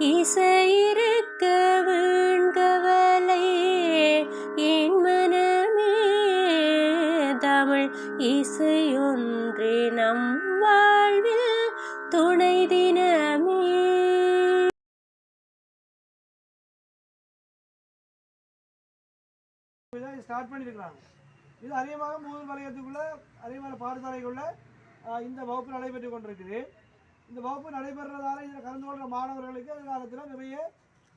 இசையிருக்க வேண்கவலை என் மனமே தமிழ் இசையொன்றே நம் வாழ்வில் துணை தினமே. ஸ்டார்ட் பண்ணியிருக்கிறாங்க. இது அதிகமாக முதல் வலயத்துக்குள்ள அதிகமான பாடசாலைக்குள்ள இந்த வகுப்பு நடைபெற்று கொண்டிருக்குது. இந்த வகுப்பு நடைபெறதால இதில் கலந்து கொள்கிற மாணவர்களுக்கு எதிர்காலத்தில் நிறைய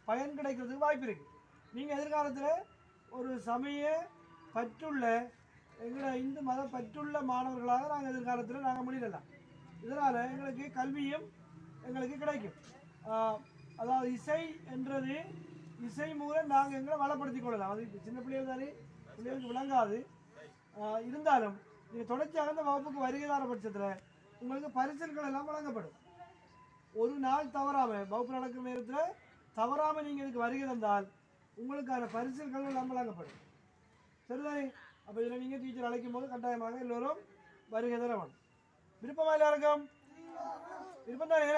பயன் கிடைக்கிறதுக்கு வாய்ப்பு இருக்குது. நீங்கள் எதிர்காலத்தில் ஒரு சமய பற்றுள்ள எங்களை இந்து மத பற்றுள்ள மாணவர்களாக நாங்கள் எதிர்காலத்தில் நாங்கள் முடியலாம். இதனால் எங்களுக்கு கல்வியும் எங்களுக்கு கிடைக்கும். அதாவது இசை என்றது இசை மூலம் நாங்கள் எங்களை வளப்படுத்திக் கொள்ளலாம். அது சின்ன பிள்ளைகள் தானே, பிள்ளைகளுக்கு விளங்காது. இருந்தாலும் நீங்கள் தொடர்ச்சியாக அந்த வகுப்புக்கு வருகைதான பட்சத்தில் உங்களுக்கு பரிசல்கள் எல்லாம் வழங்கப்படும். ஒரு நாள் தவறாமல் வகுப்பு நடக்கிற நேரத்தில் தவறாமல் நீங்கள் இதுக்கு வருகை தந்தால் உங்களுக்கான பரிசல்கள் எல்லாம் வழங்கப்படும். சரிதானே? அப்போ இதில் நீங்கள் டீச்சர் அழைக்கும் போது கட்டாயமாக எல்லோரும் வருகை தர வேணும். விருப்பமா எல்லாருக்கும்? விருப்பம் தானே?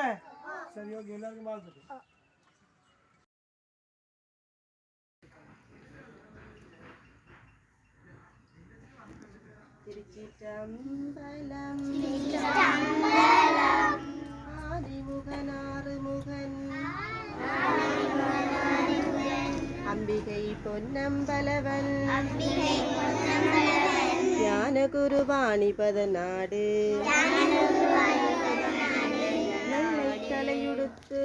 சரி, ஓகே, எல்லாருக்கும் வாழ்த்துக்கள். திருச்சிற்றம்பலம் ஆதிமுகன் ஆறுமுகன் அம்பிகை பொன்னம்பலவன் ஞான குருவாணி பதநாடு வெள்ளை தலையுடுத்து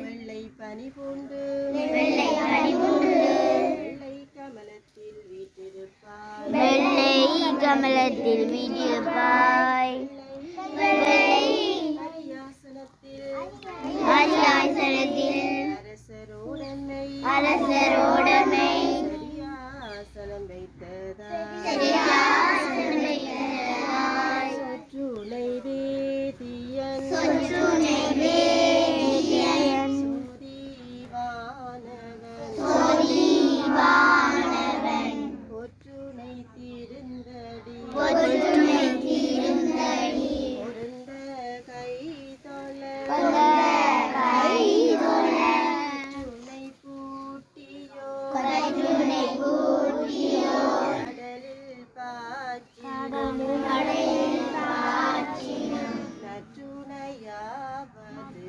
வெள்ளை பனி பூண்டு வெள்ளை கமலத்தில் வீட்டிருப்பாய் அரியாசனத்தில் அரசரோடமை சரியாசனம் வைத்ததாய் சொற்றுணை வேதியன் சொதீவானவன் ஒற்றுணை திருந்தடி ஒருந்த கை தொழ துணை பூட்டியோ கடலில் பாய்ச்சினும் நற்றுணையாவது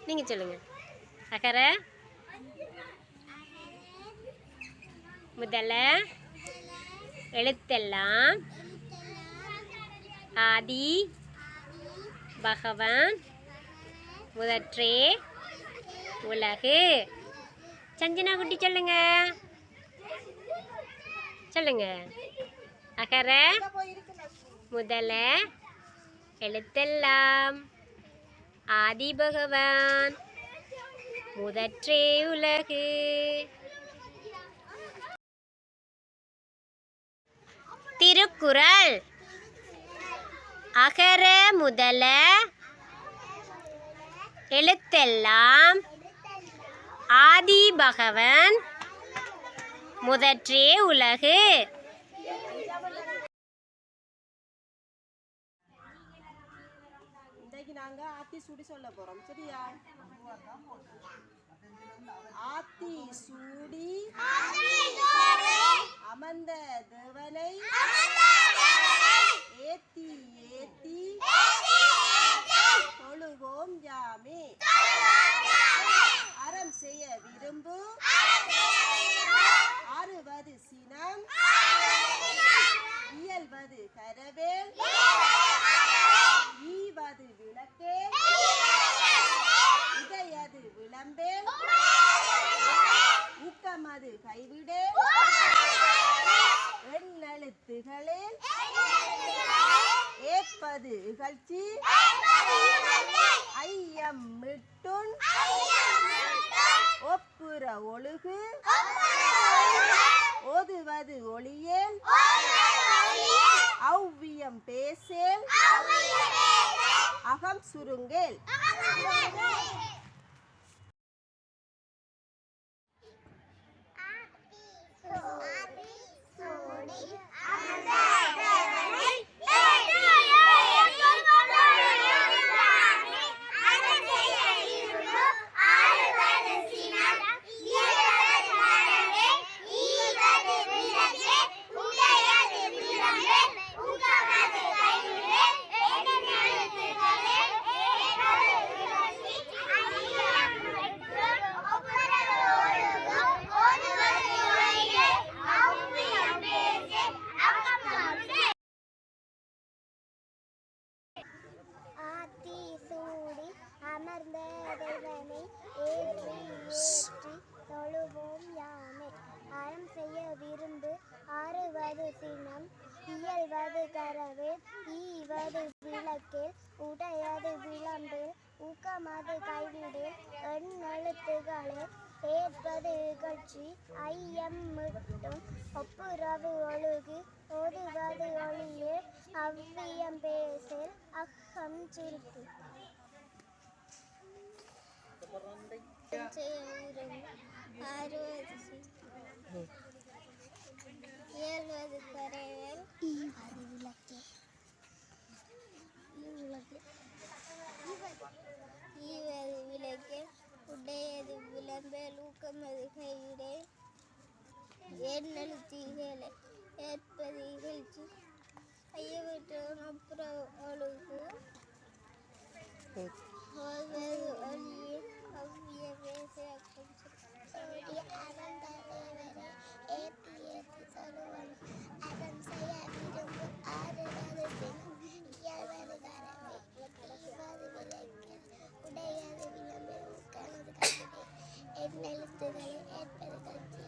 நீங்க சொல்லுங்க. அக்கற முதல்ல எழுத்தெல்லாம் ஆதி பகவான் முதற்றே உலகு. சஞ்சனா குட்டி சொல்லுங்க. சொல்லுங்க. அகர முதல எழுத்தெல்லாம் ஆதி பகவான் முதற்றே உலகு. திருக்குறள். அகர முதல எழுத்தெல்லாம் ஆதி பகவன் முதற்றே உலகு. இன்றைக்கு நாங்க ஆத்தி சூடி சொல்ல போறோம். சரியா? ஆத்தி சூடி அமர்ந்த தேவனை ஏத்தி ஏத்தி தொழுவோம் யாமே. அறம் செய்ய விரும்பு ஆறுவது சினம் இயல்வது கரவேல் ஈவது விளக்கே இதையது விளம்பேல் ஊக்கமது கைவிடே எண்ணெழுத்துகளில் ஏற்பது இகழ்ச்சி ஐயம் மிட்டுன் ஒப்புற ஒழுகு ஓதுவது ஒளியேல் ஔவியம் பேசேல் அகம் சுருங்கேல். விளக்கில் உடையது விளம்பில் ஊக்கமது கைவிடில் எண்ணெழுத்துக்களை ஏற்பது இகழ்ச்சி ஐயம் மட்டும் ஒப்புரவு ஒழுகு ஓதுவது ஒளியே அவ்வியம் பேசில் அகம் சுருக்கு இயல்வது கரைவேல் ஈவது விளக்கே ஈவது விளக்கே உடையது விளம்பேல் ஊக்கமது கையிடே எண்ணெழுத்திகளை ஏற்பது இகழ்ச்சி ஐயவற்றவன் அப்புறம் ஒழுகு ஓதுவது ஒளியே அவ்விய பேச ஏத்தி ஏத்தி சொல்லுவன் அதன் செய்ய விரும்பு ஆறுவது இயல்வது கரவே ஈவது விளக்கு உடையது விளம்பு ஊக்கமது கையிடே எண்ணெழுத்துகளை ஏற்பது கட்சி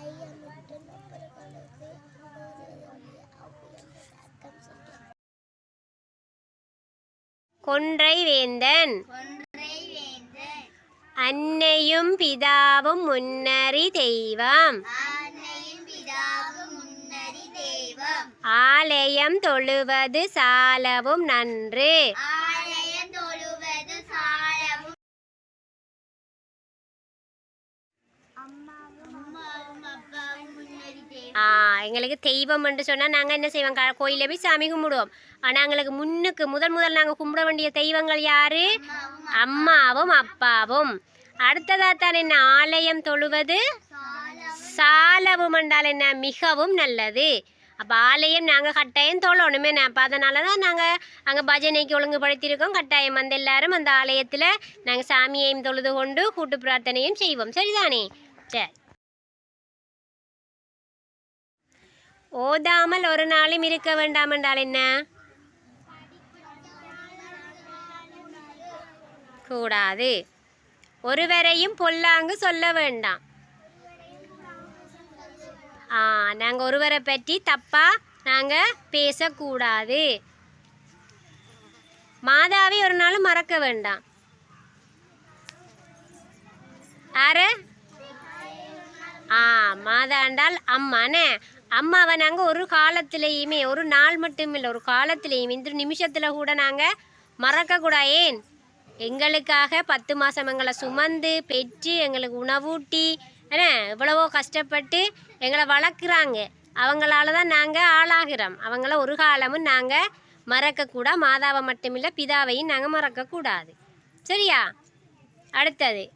ஐயமுட்டு நொப்பது கொழுக்கு ஓதுவது ஒளிய அவ்வியம் அர்த்தம் சொல்லி கொன்றை வேந்தன் அன்னையும் பிதாவும் முன்னறி தெய்வம் ஆலயம் தொழுவது சாலவும் நன்று எங்களுக்கு தெய்வம் என்று சொன்னால் நாங்கள் என்ன செய்வோம் கோயிலில் போய் சாமி கும்பிடுவோம். ஆனால் எங்களுக்கு முதல் நாங்கள் கும்பிட வேண்டிய தெய்வங்கள் யாரு? அம்மாவும் அப்பாவும். அடுத்ததாக தான் என்ன? ஆலயம் தொழுவது சாலவும் என்றால் என்ன? மிகவும் நல்லது. அப்போ ஆலயம் நாங்கள் கட்டாயம் தொழணுமே. அப்போ அதனால தான் நாங்கள் அங்கே பஜனைக்கு ஒழுங்குபடுத்தியிருக்கோம். கட்டாயம் வந்து எல்லாரும் அந்த ஆலயத்தில் நாங்கள் சாமியையும் தொழுது கொண்டு கூட்டு பிரார்த்தனையும் செய்வோம். சரிதானே? சரி. ஓதாமல் ஒரு நாளும் இருக்க வேண்டாம் என்றால் என்ன? கூடாது. ஒருவரையும் பொல்லாங்கு சொல்ல வேண்டாம். நாங்கள் ஒருவரை பற்றி தப்பாக நாங்கள் பேசக்கூடாது. மாதாவை ஒரு நாளும் மறக்க வேண்டாம். யாரு? மாதா என்றால் அம்மாண்ணே. அம்மாவை நாங்கள் ஒரு காலத்திலையுமே, ஒரு நாள் மட்டும் இல்லை, ஒரு காலத்திலையும் இந்த நிமிஷத்தில் கூட நாங்கள் மறக்கக்கூடாது. ஏன்? எங்களுக்காக 10 மாதம் எங்களை சுமந்து பெற்று எங்களுக்கு உணவூட்டி என்ன எவ்வளவோ கஷ்டப்பட்டு எங்களை வளர்க்குறாங்க. அவங்களால தான் நாங்கள் ஆளாகிறோம். அவங்கள ஒரு காலமும் நாங்கள் மறக்கக்கூடாது. மாதாவை மட்டுமில்லை, பிதாவையும் நாங்கள் மறக்கக்கூடாது. சரியா? அடுத்தது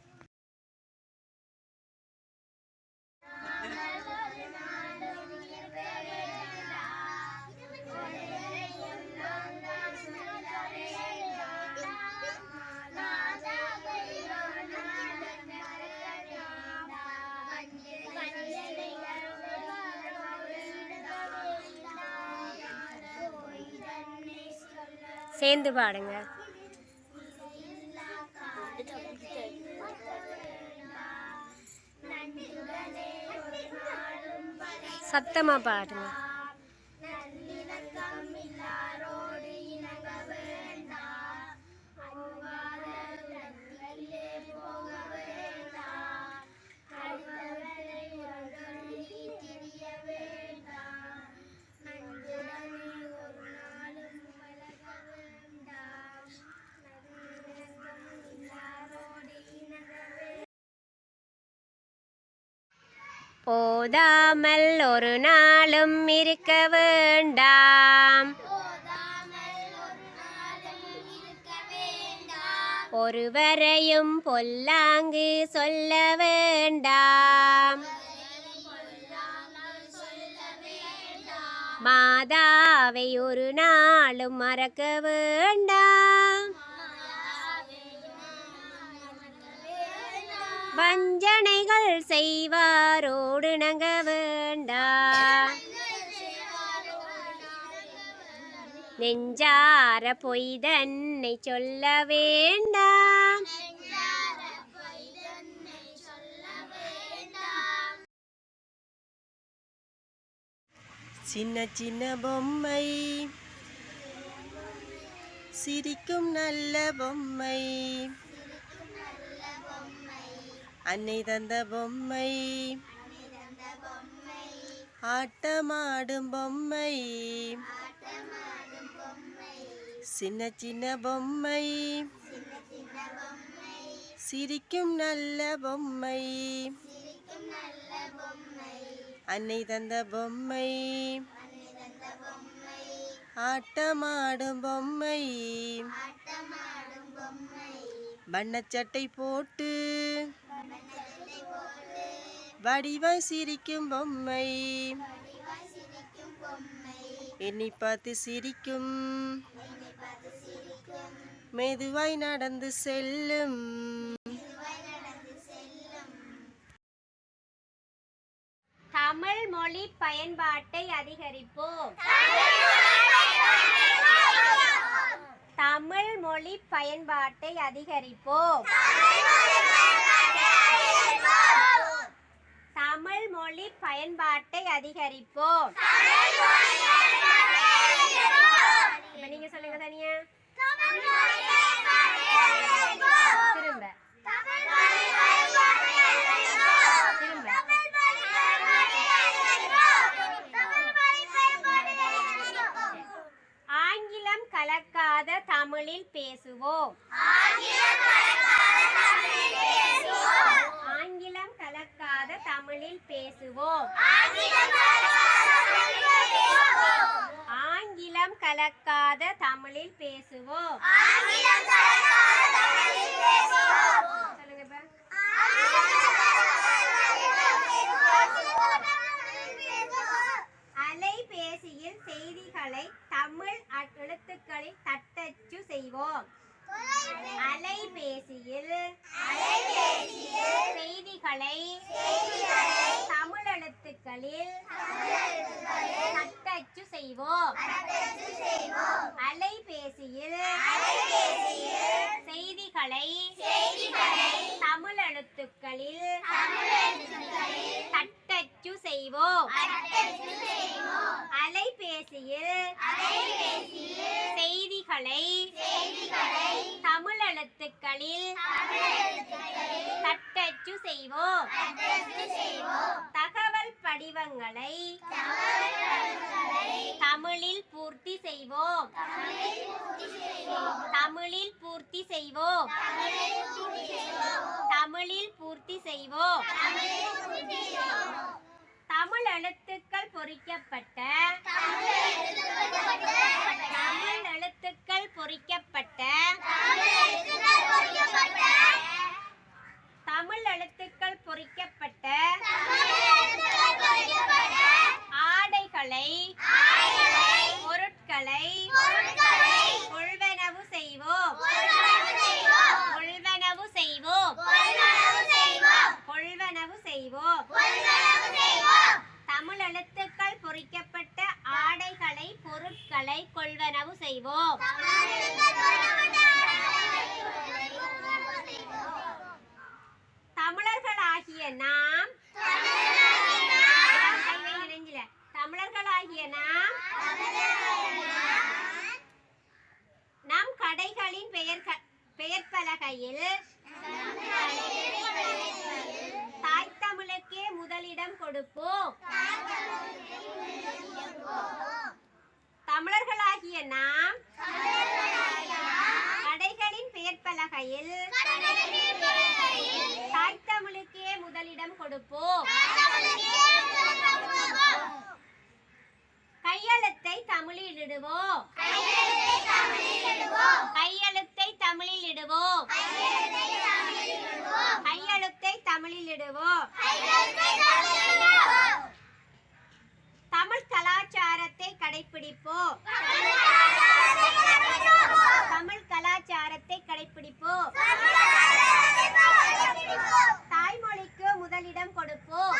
சேர்ந்து பாடுங்க. சத்தமாக பாடுங்க. ஓதாமல் ஒரு நாளும் இருக்க வேண்டாம். ஒருவரையும் பொல்லாங்கு சொல்ல வேண்டாம். மாதாவை ஒரு நாளும் மறக்க வேண்டாம். வஞ்சனைகள் செய்வாரோடு இணங்க வேண்டாம். நெஞ்சார பொய் தன்னை சொல்ல வேண்டாம். சின்ன சின்ன பொம்மை சிரிக்கும் நல்ல பொம்மை அன்னை தந்த பொம்மை ஆட்டமாடும் பொம்மை சின்ன சின்ன பொம்மை சிரிக்கும் நல்ல பொம்மை அன்னை தந்த பொம்மை ஆட்டமாடும் பொம்மை வண்ணச்சட்டை போட்டு வடிவாய் சிரிக்கும் பொம்மை என்னை பார்த்து சிரிக்கும் மெதுவாய் நடந்து செல்லும் தமிழ் மொழி பயன்பாட்டை அதிகரிப்போம். தமிழ் மொழி பயன்பாட்டை அதிகரிப்போம். தமிழ் மொழி பயன்பாட்டை அதிகரிப்போம். இப்ப நீங்க சொல்லுங்க தனியா. திரும்ப திரும்ப. ஆங்கிலம் கலக்காத தமிழில் பேசுவோம். ஆங்கிலம் கலக்காத தமிழில் பேசுவோம். ஆங்கிலம் கலக்காத தமிழில் பேசுவோம். சொல்லுங்க இப்ப. அலைபேசியில் செய்திகளை தமிழ் எழுத்துக்களில் தட்டச்சு செய்வோம். அலைபேசியில் செய்திகளை தமிழ் எழுத்துக்களில் தட்டச்சு செய்வோம். அலைபேசியில் செய்திகளை தமிழ் எழுத்துக்களில் தட்டச்சு செய்வோம். அலைபேசியில் செய்திகளை தமிழ் எழுத்துக்களில் தட்டச்சு செய்வோம். தகவல் படிவங்களை தமிழில் பூர்த்தி செய்வோம். தமிழில் பூர்த்தி செய்வோம். தமிழில் பூர்த்தி செய்வோம். தமிழ் எழுத்துக்கள் பொறிக்கப்பட்ட தமிழ் எழுத்துக்கள் பொறிக்கப்பட்ட தமிழ் எழுத்துக்கள் பொறிக்கப்பட்ட ஆடைகளை பொருட்களை கொள்வனவு செய்வோம். கொள்வனவு செய்வோம். கொள்வனவு செய்வோம். தமிழ் எழுத்துக்கள் பொறிக்கப்பட்ட ஆடைகளை பொருட்களை கொள்வனவு செய்வோம். தமிழர்களாகிய நாம் தமிழர்களாகிய நாம் நம் கடைகளின் பெயர் பலகையில் தாய் தமிழுக்கே முதலிடம் கொடுப்போம். தமிழர்களாகிய நாம் கடைகளின் பெயர் பலகையில் தாய் தமிழுக்கே முதலிடம் கொடுப்போம். கையெழுத்தை தமிழில் இடுவோம். கையெழுத்தை தமிழில் இடுவோம். கையெழுத்தை தமிழில் இடுவோம். தமிழ் கலாச்சாரத்தை கடைப்பிடிப்போம். தமிழ் கலாச்சாரத்தை கடைப்பிடிப்போம். தாய்மொழிக்கு முதலிடம் கொடுப்போம்.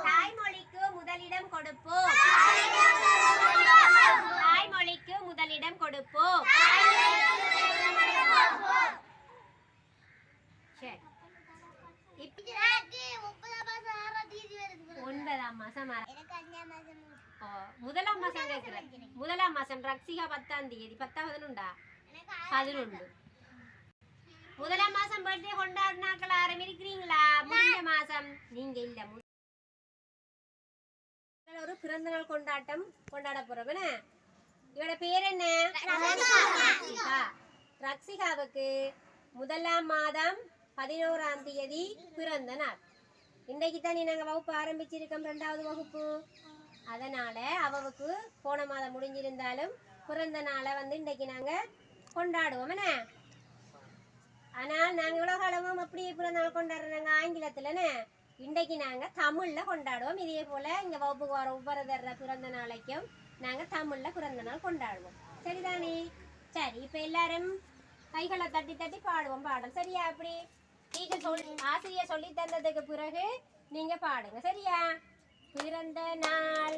தாய்மொழிக்கு முதலிடம் கொடுப்போம். தாய்மொழிக்கு முதலிடம் கொடுப்போம். சரி. ஒன்று 9ஆம் மாசம் எனக்கு 5ஆம் மாதம் ஓ, முதலாம் மாசம் கேட்கிறேன். முதலாம் மாசம் ரக்ஷிகா 10ஆம் தேதி 10 11 எனக்கு 11. முதலாம் மாசம் பர்த்டே கொண்டாடினாக்கள் யாரும் இருக்கிறீங்களா? முடிஞ்ச மாசம் நீங்க இல்ல. ஒரு பிறந்த நாள் கொண்டாட்டம் கொண்டாட போறோம். என்ன இவட பேர் என்ன? ரக்ஷிகா. ரக்ஷிகாவுக்கு முதலாம் மாதம் 11ஆம் தேதி பிறந்த நாள். இன்றைக்கு தானே நாங்கள் வகுப்பு ஆரம்பிச்சிருக்கோம், 2வது வகுப்பு. அதனால அவளுக்கு போன மாதம் முடிஞ்சிருந்தாலும் பிறந்த நாளை வந்து இன்றைக்கு நாங்கள் கொண்டாடுவோம். என்ன ஆனால் நாங்கள் இவ்வளோ காலமும் அப்படி பிறந்த நாள் கொண்டாடுறாங்க ஆங்கிலத்தில்னு. இன்றைக்கு நாங்கள் தமிழில் கொண்டாடுவோம். இதே போல் இங்கே வகுப்புக்கு வர ஒவ்வொரு தர்ற பிறந்த நாளைக்கும் நாங்கள் தமிழில் பிறந்த நாள் கொண்டாடுவோம். சரிதானே? சரி, இப்போ எல்லாரும் கைகளை தட்டி தட்டி பாடுவோம் பாடம். சரியா? அப்படி டீச்சர் ஆசிரியர் சொல்லி தந்ததுக்கு பிறகு நீங்கள் பாடுங்க. சரியா? பிறந்த நாள்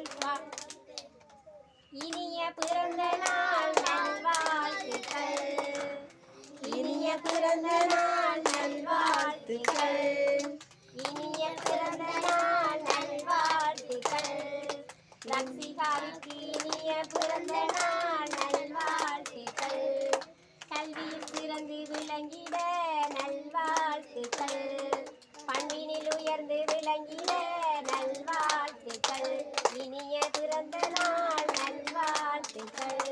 இனிய பிறந்த நாள் நல்வாழ்த்துக்கள். இனிய பிறந்த நாள் நல்வாழ்த்துக்கள். இனிய பிறந்த நாள் நல்வாழ்த்துக்கள். ரக்ஷிகாவுக்கு இனிய பிறந்த நாள் நல்வாழ்த்துக்கள். கல்வியில் சிறந்து விளங்கிட நல்வாழ்த்துக்கள். பண்பினில் உயர்ந்து விளங்கிட நல்வாழ்த்துக்கள். இனிய பிறந்த நாள் நல்வாழ்த்துக்கள்.